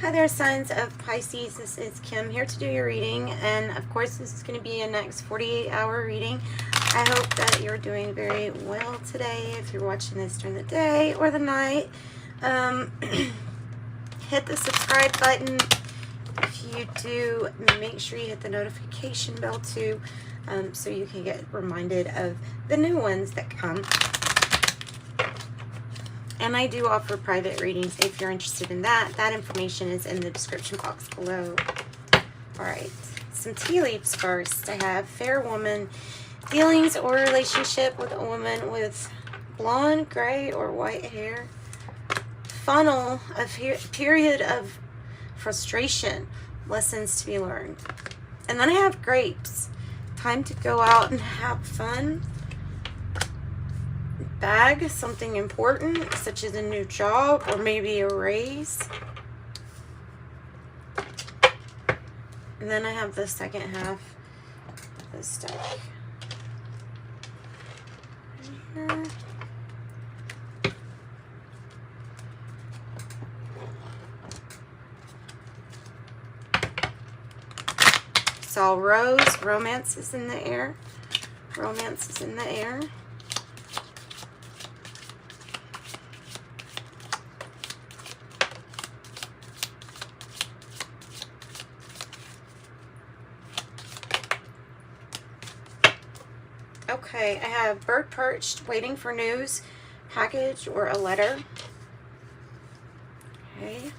Hi there, signs of Pisces. This is Kim here to do your reading, and of course this is going to be a next 48-hour reading. I hope that you're doing very well today. If you're watching this during the day or the night, hit the subscribe button. If you do, make sure you hit the notification bell too, so you can get reminded of the new ones that come. And I do offer private readings if you're interested in that. That information is in the description box below. Alright, some tea leaves first. I have fair woman, dealings or relationship with a woman with blonde, gray, or white hair. Funnel, a period of frustration, lessons to be learned. And then I have grapes, time to go out and have fun. Bag, something important, such as a new job or maybe a raise. And then I have the second half of this deck. Here. Saw rose, romance is in the air. Romance is in the air. Okay, I have bird perched, waiting for news, package, or a letter. Okay.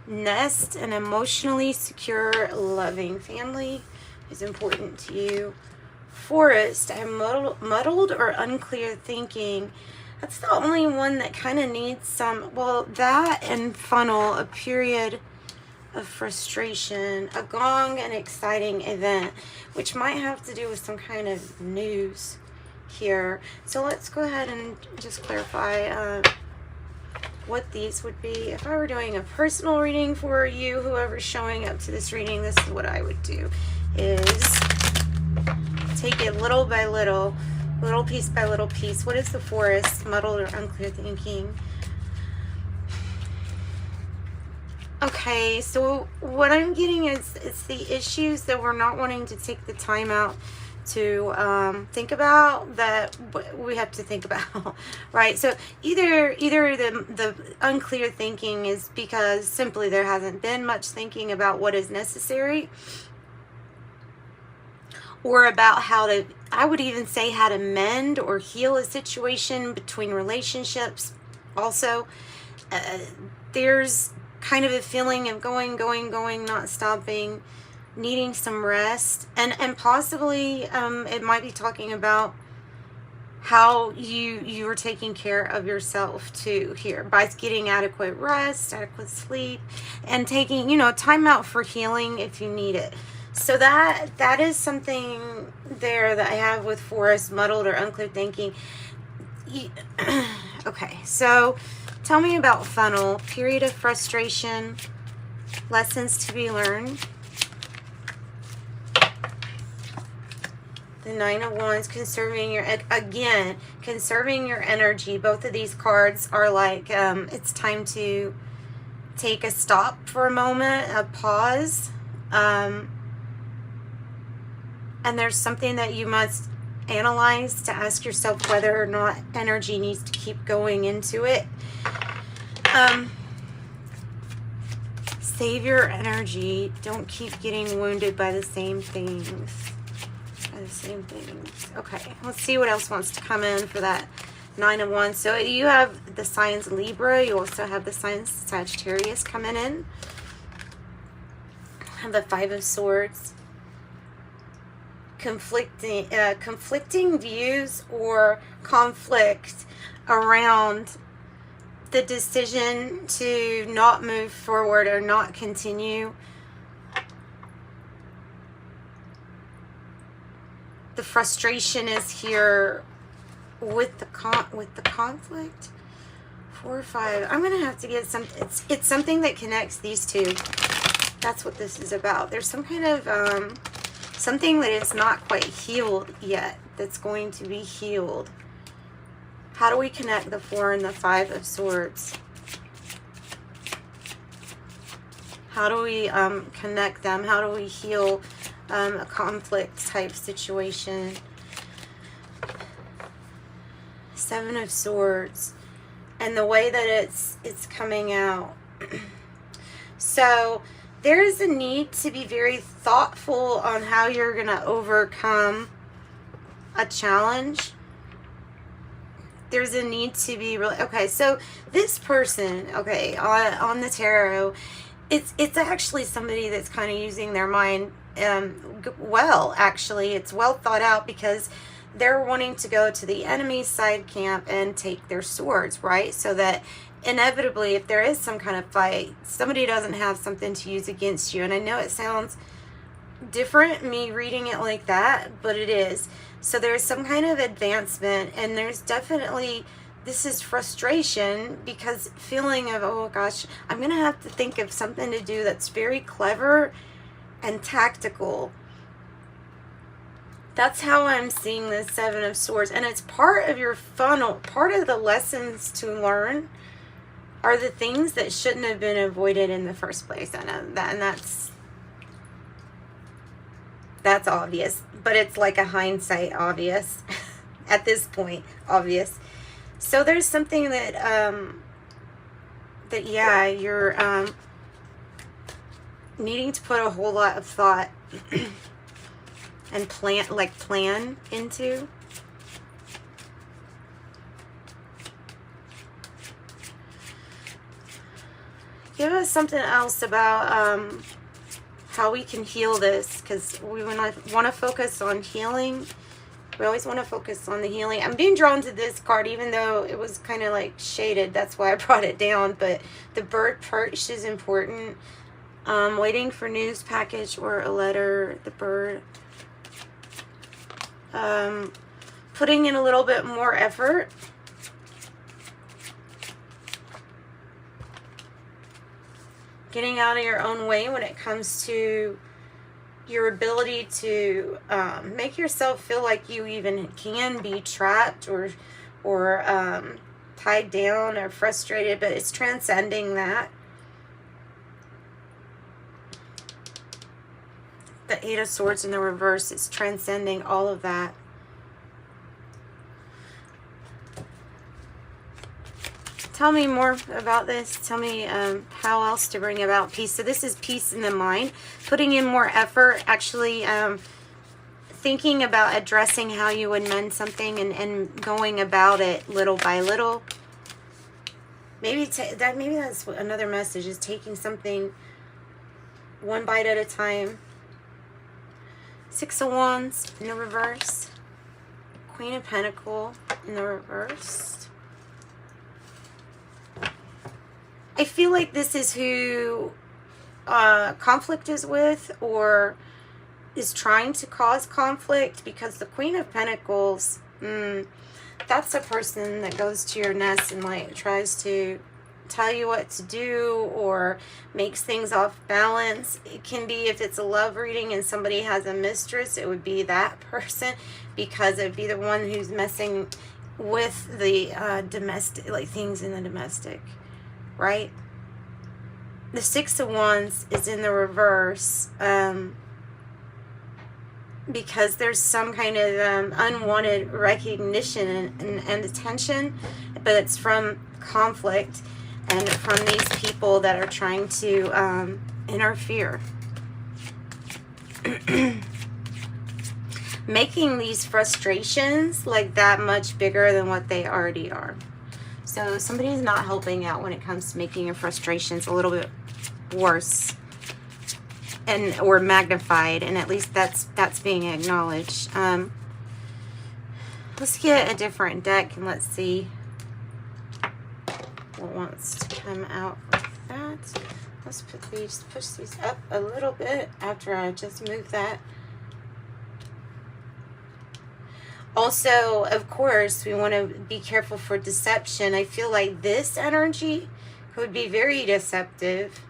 Nest, an emotionally secure, loving family is important to you. Forest, I have muddled or unclear thinking. That's the only one that kind of needs some, well, that and funnel, a period of frustration, a gong, an exciting event, which might have to do with some kind of news here. So let's go ahead and just clarify what these would be. If I were doing a personal reading for you, whoever's showing up to this reading, this is what I would do, is take it little by little, little piece by little piece. What is the forest? Muddled or unclear thinking. Okay, so what I'm getting is it's the issues that we're not wanting to take the time out to think about, that we have to think about, right? So either the unclear thinking is because simply there hasn't been much thinking about what is necessary, or about how to, I would even say how to mend or heal a situation between relationships. Also, there's kind of a feeling of going, not stopping, needing some rest, and possibly it might be talking about how you are taking care of yourself too here by getting adequate rest, adequate sleep, and taking, you know, time out for healing if you need it. So that is something there that I have with forest, muddled or unclear thinking. Okay, so tell me about funnel, period of frustration, lessons to be learned. The Nine of Wands, conserving your, again, conserving your energy. Both of these cards are like, it's time to take a stop for a moment, a pause. And there's something that you must analyze to ask yourself whether or not energy needs to keep going into it. Save your energy. Don't keep getting wounded by the same things. Okay, let's see what else wants to come in for that Nine of Wands. So you have the signs Libra. You also have the signs Sagittarius coming in. Have the Five of Swords. Conflicting views or conflict around the decision to not move forward or not continue. The frustration is here with the conflict. 4 or 5. I'm gonna have to get some. It's something that connects these two. That's what this is about. There's some kind of something that is not quite healed yet that's going to be healed. How do we connect the 4 and the 5 of Swords? How do we connect them? How do we heal a conflict type situation? Seven of Swords. And the way that it's coming out. So there is a need to be very thoughtful on how you're going to overcome a challenge. There's a need to be really... Okay, so this person, okay, on the tarot, it's actually somebody that's kind of using their mind well, actually. It's well thought out because they're wanting to go to the enemy's side camp and take their swords, right? So that inevitably, if there is some kind of fight, somebody doesn't have something to use against you. And I know it sounds different, me reading it like that, but it is. So there's some kind of advancement, and there's definitely, this is frustration because feeling of, oh gosh, I'm going to have to think of something to do that's very clever and tactical. That's how I'm seeing this Seven of Swords. And it's part of your funnel. Part of the lessons to learn are the things that shouldn't have been avoided in the first place. I know that, and that's obvious. But it's like a hindsight obvious. At this point, obvious. So there's something that, yeah, you're needing to put a whole lot of thought and plan into. Give us something else about how we can heal this, because we want to focus on healing. We always want to focus on the healing. I'm being drawn to this card, even though it was kind of like shaded. That's why I brought it down. But the bird perched is important. Waiting for news package or a letter. The bird. Putting in a little bit more effort. Getting out of your own way when it comes to your ability to make yourself feel like you even can be trapped or tied down or frustrated, but it's transcending that. The Eight of Swords in the reverse is transcending all of that. Tell me more about this. Tell me how else to bring about peace. So this is peace in the mind. Putting in more effort, actually thinking about addressing how you would mend something and going about it little by little. Maybe that's another message, is taking something one bite at a time. Six of Wands in the reverse. Queen of Pentacles in the reverse. I feel like this is who conflict is with, or is trying to cause conflict, because the Queen of Pentacles, that's a person that goes to your nest and like tries to tell you what to do or makes things off balance. It can be, if it's a love reading and somebody has a mistress, it would be that person, because it would be the one who's messing with the domestic, like things in the domestic, right? The Six of Wands is in the reverse because there's some kind of unwanted recognition and attention, but it's from conflict and from these people that are trying to interfere. Making these frustrations like that much bigger than what they already are. So somebody's not helping out when it comes to making your frustrations a little bit worse or magnified, and at least that's being acknowledged. Let's get a different deck and let's see what wants to come out with that. Let's push these up a little bit after I just moved that. Also, of course, we want to be careful for deception. I feel like this energy could be very deceptive.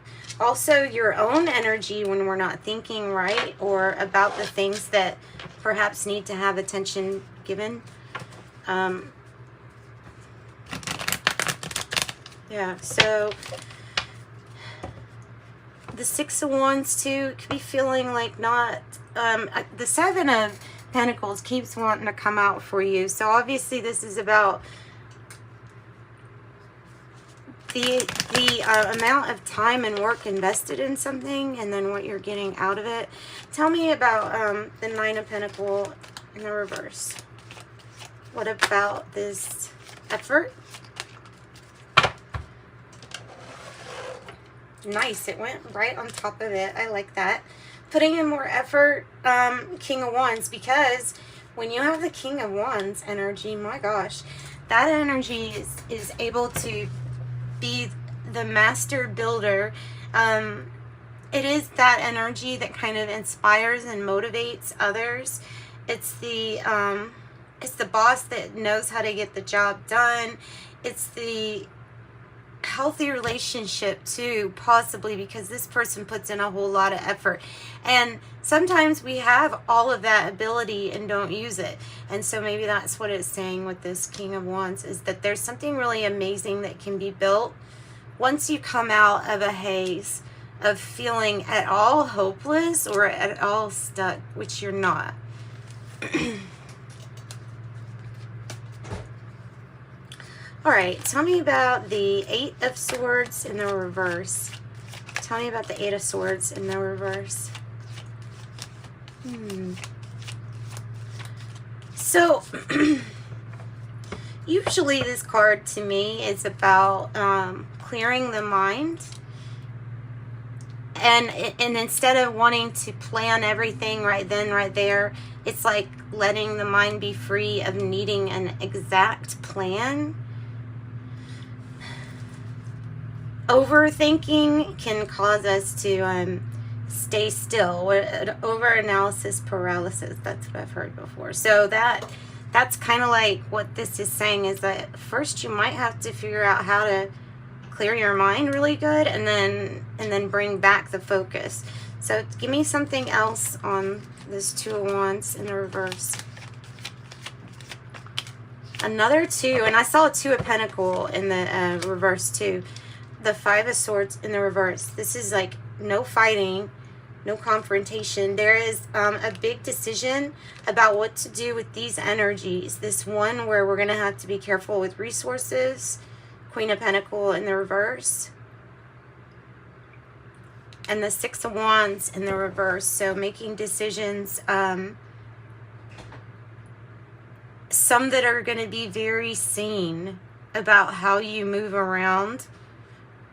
Also, your own energy when we're not thinking right or about the things that perhaps need to have attention given. Yeah, so the Six of Wands too could be feeling like not, the Seven of Pentacles keeps wanting to come out for you. So obviously this is about the amount of time and work invested in something and then what you're getting out of it. Tell me about the Nine of Pentacles in the reverse. What about this effort? Nice, it went right on top of it. I like that. Putting in more effort, King of Wands, because when you have the King of Wands energy, my gosh, that energy is able to be the master builder. It is that energy that kind of inspires and motivates others. It's the boss that knows how to get the job done. It's the healthy relationship too, possibly, because this person puts in a whole lot of effort, and sometimes we have all of that ability and don't use it. And so maybe that's what it's saying with this King of Wands, is that there's something really amazing that can be built once you come out of a haze of feeling at all hopeless or at all stuck, which you're not. All right, tell me about the Eight of Swords in the reverse. Tell me about the Eight of Swords in the reverse. So, usually this card to me is about clearing the mind. And instead of wanting to plan everything right then, right there, it's like letting the mind be free of needing an exact plan. Overthinking can cause us to stay still. Over-analysis paralysis. That's what I've heard before. So that's kind of like what this is saying, is that first you might have to figure out how to clear your mind really good, and then bring back the focus. So give me something else on this Two of Wands in the reverse. Another two, and I saw a Two of Pentacles in the reverse too. The Five of Swords in the reverse. This is like no fighting, no confrontation. There is a big decision about what to do with these energies. This one where we're going to have to be careful with resources. Queen of Pentacles in the reverse. And the Six of Wands in the reverse. So making decisions, some that are going to be very sane about how you move around,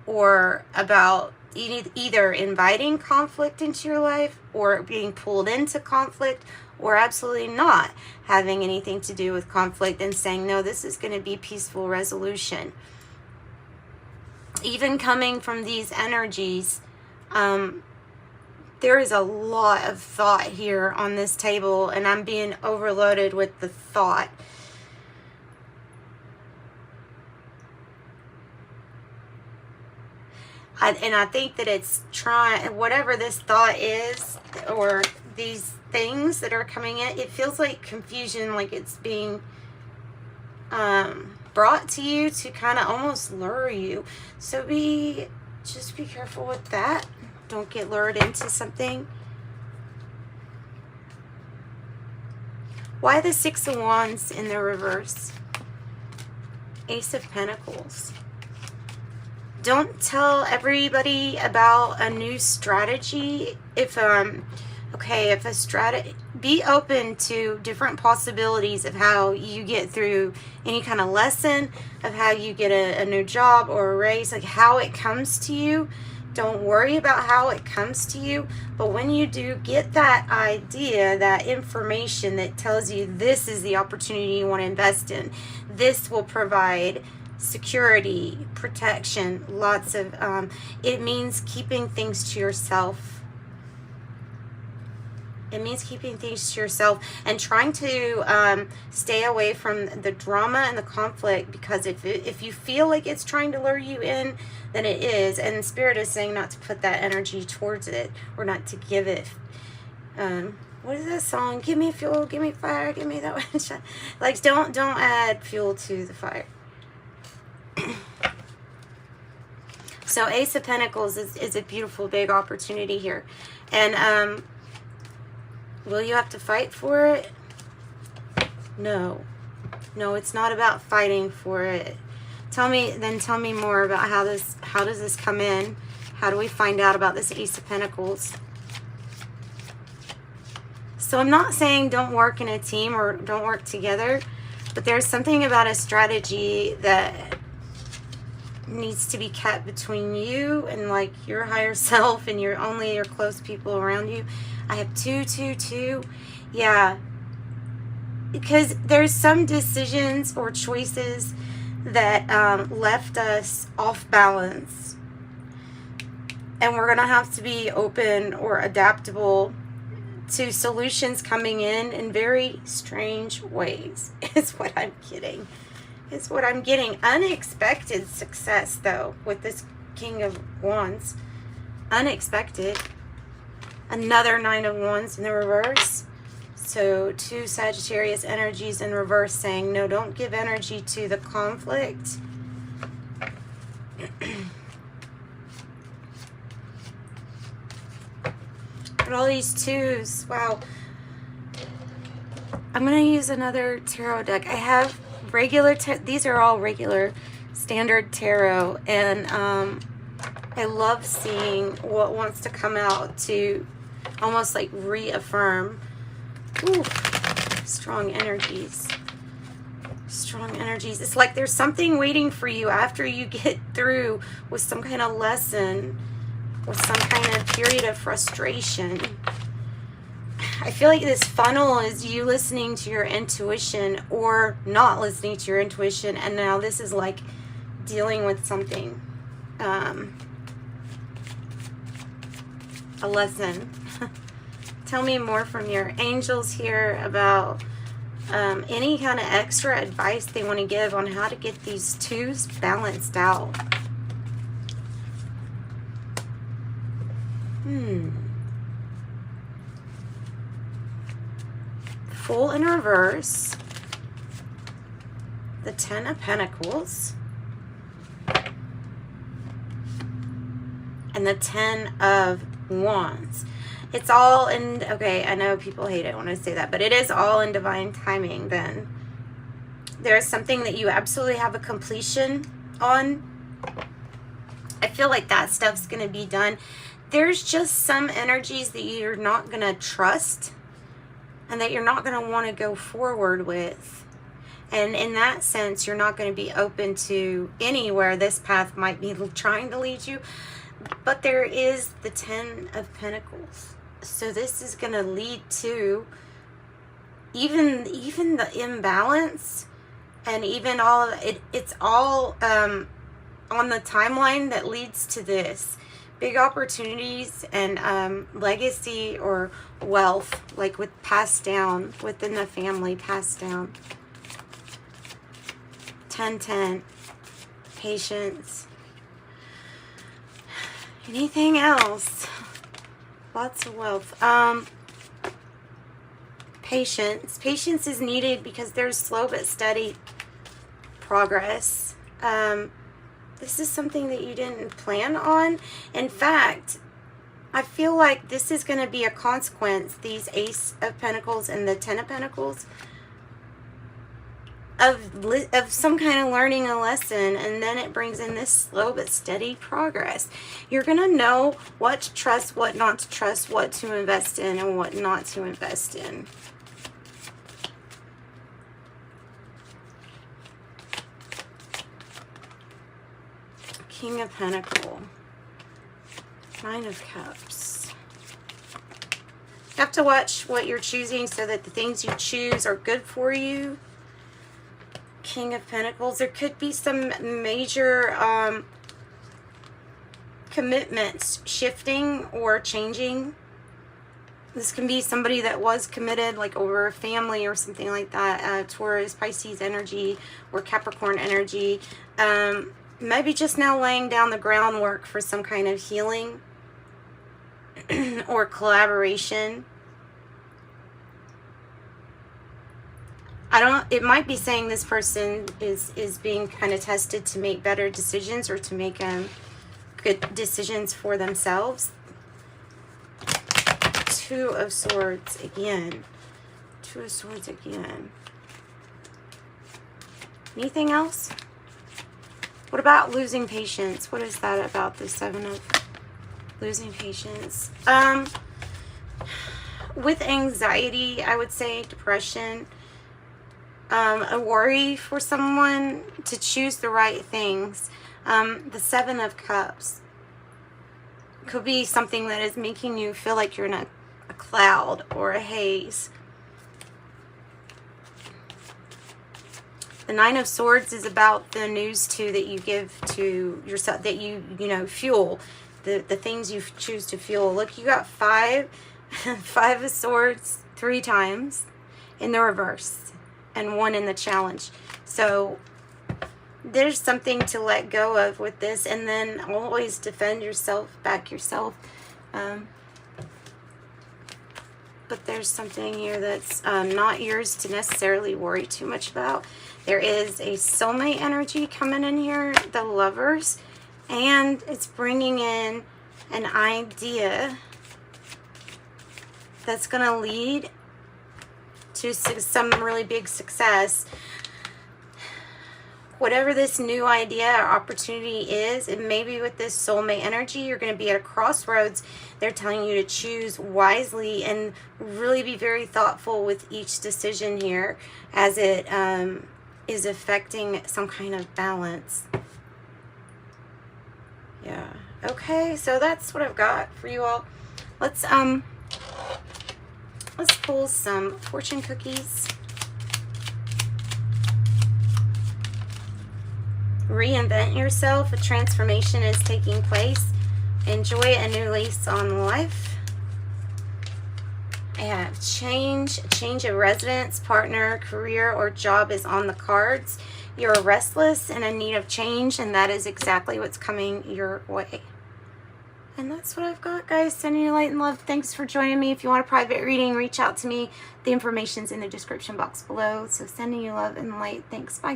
or about either inviting conflict into your life, or being pulled into conflict, or absolutely not having anything to do with conflict and saying, no, this is going to be peaceful resolution. Even coming from these energies, there is a lot of thought here on this table, and I'm being overloaded with the thought. And I think that it's trying, whatever this thought is, or these things that are coming in, it feels like confusion, like it's being brought to you to kind of almost lure you. So just be careful with that. Don't get lured into something. Why the Six of Wands in the reverse? Ace of Pentacles. Don't tell everybody about a new strategy. If a strategy, be open to different possibilities of how you get through any kind of lesson, of how you get a new job or a raise, like how it comes to you. Don't worry about how it comes to you, but when you do get that idea, that information that tells you this is the opportunity you want to invest in, this will provide security, protection, lots of, it means keeping things to yourself. It means keeping things to yourself and trying to stay away from the drama and the conflict, because if you feel like it's trying to lure you in, then it is. And Spirit is saying not to put that energy towards it, or not to give it. What is that song? Give me fuel, give me fire, give me that one. Like, don't add fuel to the fire. So Ace of Pentacles is a beautiful, big opportunity here. And will you have to fight for it? No. No, it's not about fighting for it. Tell me more about how does this come in? How do we find out about this Ace of Pentacles? So I'm not saying don't work in a team or don't work together, but there's something about a strategy that needs to be kept between you and like your higher self and only your close people around you. I have 2, 2, 2. Yeah. Because there's some decisions or choices that left us off balance. And we're going to have to be open or adaptable to solutions coming in very strange ways. Is what I'm getting. Is what I'm getting. Unexpected success, though, with this King of Wands. Unexpected. Another 9 of Wands in the reverse. So 2 Sagittarius energies in reverse saying, no, don't give energy to the conflict. But all these 2s, wow. I'm going to use another tarot deck. I have regular, these are all regular standard tarot. And I love seeing what wants to come out to almost like reaffirm. Ooh, strong energies. Strong energies. It's like there's something waiting for you after you get through with some kind of lesson or some kind of period of frustration. I feel like this funnel is you listening to your intuition or not listening to your intuition, and now this is like dealing with something. A lesson. Tell me more from your angels here about any kind of extra advice they want to give on how to get these 2s balanced out. Full in reverse. The 10 of Pentacles. And the 10 of Wands. It's all in, okay, I know people hate it when I say that, but it is all in divine timing then. There's something that you absolutely have a completion on. I feel like that stuff's going to be done. There's just some energies that you're not going to trust and that you're not going to want to go forward with. And in that sense, you're not going to be open to anywhere this path might be trying to lead you. But there is the 10 of Pentacles. So this is going to lead to even the imbalance and even all of it. It's all on the timeline that leads to this. Big opportunities and legacy or wealth, like with passed down within the family, passed down. 10-10. Patience. Anything else? Lots of wealth. Patience. Patience is needed because there's slow but steady progress. This is something that you didn't plan on. In fact, I feel like this is going to be a consequence, these Ace of Pentacles and the 10 of Pentacles, of some kind of learning a lesson, and then it brings in this slow but steady progress. You're going to know what to trust, what not to trust, what to invest in, and what not to invest in. King of Pentacles. 9 of Cups. You have to watch what you're choosing so that the things you choose are good for you. King of Pentacles. There could be some major commitments shifting or changing. This can be somebody that was committed, like over a family or something like that. Taurus, Pisces energy, or Capricorn energy. Maybe just now laying down the groundwork for some kind of healing or collaboration. It might be saying this person is being kind of tested to make better decisions or to make good decisions for themselves. Two of Swords again. Two of Swords again. Anything else? What about losing patience? What is that about the Seven of losing patience? With anxiety, I would say, depression, a worry for someone to choose the right things. The Seven of Cups could be something that is making you feel like you're in a cloud or a haze. The Nine of Swords is about the news too that you give to yourself, that you fuel, the things you choose to fuel. Look, you got five of Swords 3 times in the reverse and 1 in the challenge. So there's something to let go of with this, and then always defend yourself, back yourself. But there's something here that's not yours to necessarily worry too much about. There is a soulmate energy coming in here, the Lovers, and it's bringing in an idea that's going to lead to some really big success. Whatever this new idea or opportunity is, it may be with this soulmate energy. You're going to be at a crossroads. They're telling you to choose wisely and really be very thoughtful with each decision here, as it is affecting some kind of balance. Yeah. Okay, so that's what I've got for you all. Let's pull some fortune cookies. Reinvent yourself. A transformation is taking place. Enjoy a new lease on life. I have change. A change of residence, partner, career, or job is on the cards. You're restless and in need of change, and that is exactly what's coming your way. And that's what I've got, guys. Sending you light and love. Thanks for joining me. If you want a private reading, reach out to me. The information's in the description box below. So sending you love and light. Thanks. Bye.